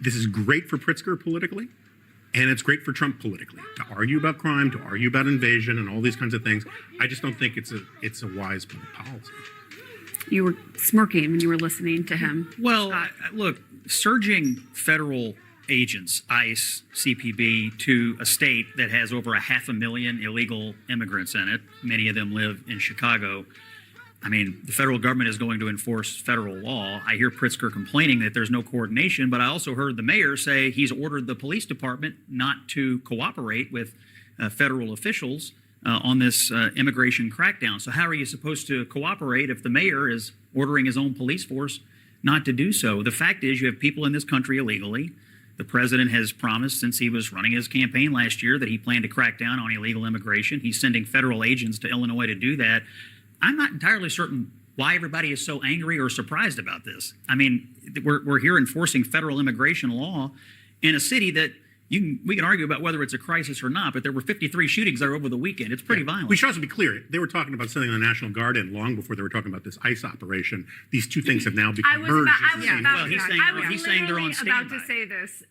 this is great for Pritzker politically, and it's great for Trump politically, to argue about crime, to argue about invasion, and all these kinds of things. I just don't think it's a wise policy. You were smirking when you were listening to him. Well, look, surging federal agents, ICE, CPB, to a state that has over 500,000 illegal immigrants in it, many of them live in Chicago. I mean, the federal government is going to enforce federal law. I hear Pritzker complaining that there's no coordination, but I also heard the mayor say he's ordered the police department not to cooperate with federal officials on this immigration crackdown. So how are you supposed to cooperate if the mayor is ordering his own police force not to do so? The fact is, you have people in this country illegally. The president has promised since he was running his campaign last year that he planned to crack down on illegal immigration. He's sending federal agents to Illinois to do that. I'm not entirely certain why everybody is so angry or surprised about this. I mean, we're here enforcing federal immigration law in a city that we can argue about whether it's a crisis or not, but there were 53 shootings there over the weekend. It's pretty violent. We should also be clear. They were talking about sending the National Guard in long before they were talking about this ICE operation. These two things have now become merged. He's saying they're on standby. about to say this.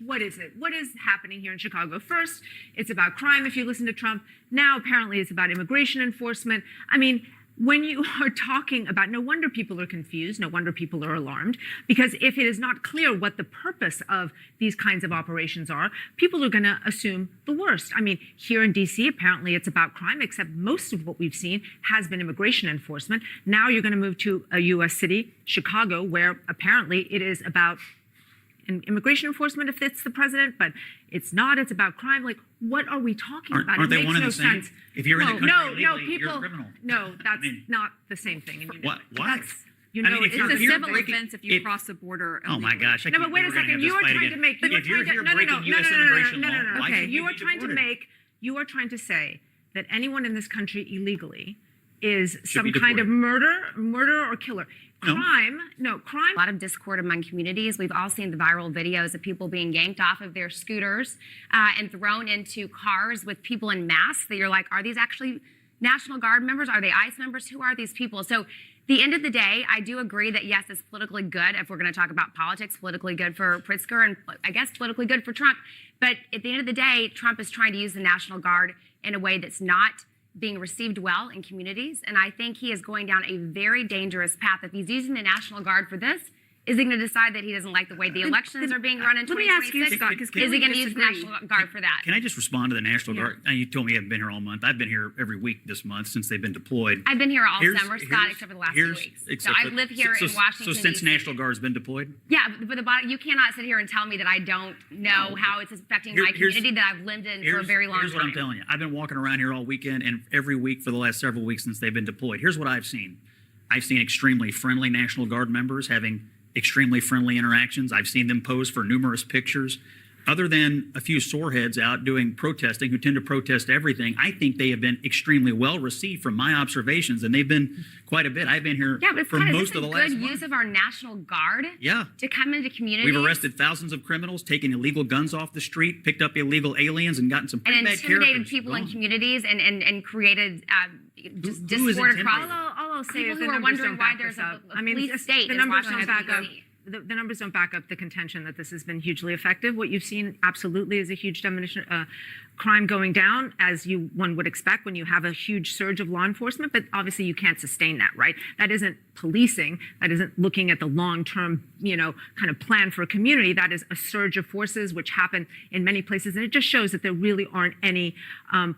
What is it? What is happening here in Chicago? First, it's about crime, if you listen to Trump. Now, apparently, it's about immigration enforcement. I mean, when you are talking about, no wonder people are confused, no wonder people are alarmed, because if it is not clear what the purpose of these kinds of operations are, people are going to assume the worst. I mean, here in D.C., apparently it's about crime, except most of what we've seen has been immigration enforcement. Now you're going to move to a U.S. city, Chicago, where apparently it is about immigration enforcement if it's the president, but it's not. It's about crime. Like, what are we talking about? Aren't they one and the same? If you're in the country illegally, you're a criminal. No, that's not the same thing. And Why? It's a civil offense if you cross the border. Oh my gosh! No, but wait a second. You are trying to make. If you're here breaking U.S. immigration law, okay, you are trying to say that anyone in this country illegally is some kind of murder or killer. Crime. A lot of discord among communities. We've all seen the viral videos of people being yanked off of their scooters and thrown into cars with people in masks that you're like, are these actually National Guard members? Are they ICE members? Who are these people? So the end of the day, I do agree that, yes, it's politically good if we're going to talk about politics, politically good for Pritzker and I guess politically good for Trump. But at the end of the day, Trump is trying to use the National Guard in a way that's not being received well in communities. And I think he is going down a very dangerous path. If he's using the National Guard for this, is he going to decide that he doesn't like the way the elections are being run in 2026? Let me ask you, Scott, is he going to use the National Guard for that? Can I just respond to the National Guard? You told me you haven't been here all month. I've been here every week this month since they've been deployed. I've been here all summer, Scott, except for the last 2 weeks. So I live here in Washington, So since DC. National Guard's been deployed? Yeah, but you cannot sit here and tell me that I don't know how it's affecting my community that I've lived in for a very long time. Here's what I'm telling you. I've been walking around here all weekend and every week for the last several weeks since they've been deployed. Here's what I've seen. I've seen extremely friendly National Guard members having extremely friendly interactions. I've seen them pose for numerous pictures. Other than a few soreheads out doing protesting who tend to protest everything, I think they have been extremely well received from my observations, and they've been quite a bit. I've been here for most of the last month. Good use of our National Guard to come into communities. We've arrested thousands of criminals, taken illegal guns off the street, picked up illegal aliens, and gotten some pretty bad characters. And intimidated people in communities and created just discord across. All I'll say people is who are wondering why there's a police state in Washington, D.C. The numbers don't back up the contention that this has been hugely effective. What you've seen absolutely is a huge diminution, crime going down, as one would expect when you have a huge surge of law enforcement. But obviously, you can't sustain that, right? That isn't policing. That isn't looking at the long-term, kind of plan for a community. That is a surge of forces, which happen in many places, and it just shows that there really aren't any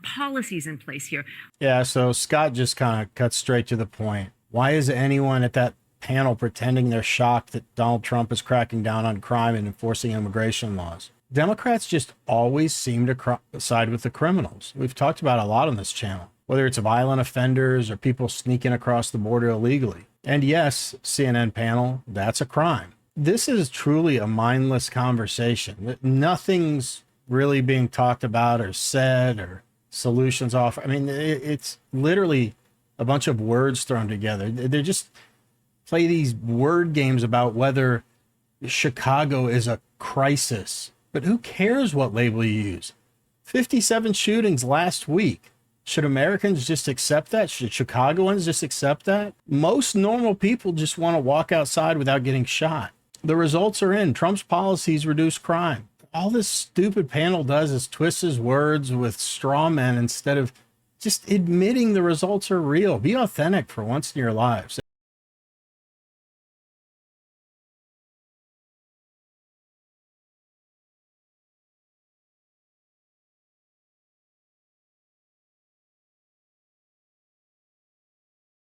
policies in place here. Yeah. So Scott just kind of cut straight to the point. Why is anyone at that panel pretending they're shocked that Donald Trump is cracking down on crime and enforcing immigration laws? Democrats just always seem to side with the criminals. We've talked about a lot on this channel, whether it's violent offenders or people sneaking across the border illegally. And yes, CNN panel, that's a crime. This is truly a mindless conversation. Nothing's really being talked about or said or solutions offered. I mean, it's literally a bunch of words thrown together. They're just play these word games about whether Chicago is a crisis. But who cares what label you use? 57 shootings last week. Should Americans just accept that? Should Chicagoans just accept that? Most normal people just want to walk outside without getting shot. The results are in. Trump's policies reduce crime. All this stupid panel does is twist his words with straw men instead of just admitting the results are real. Be authentic for once in your lives.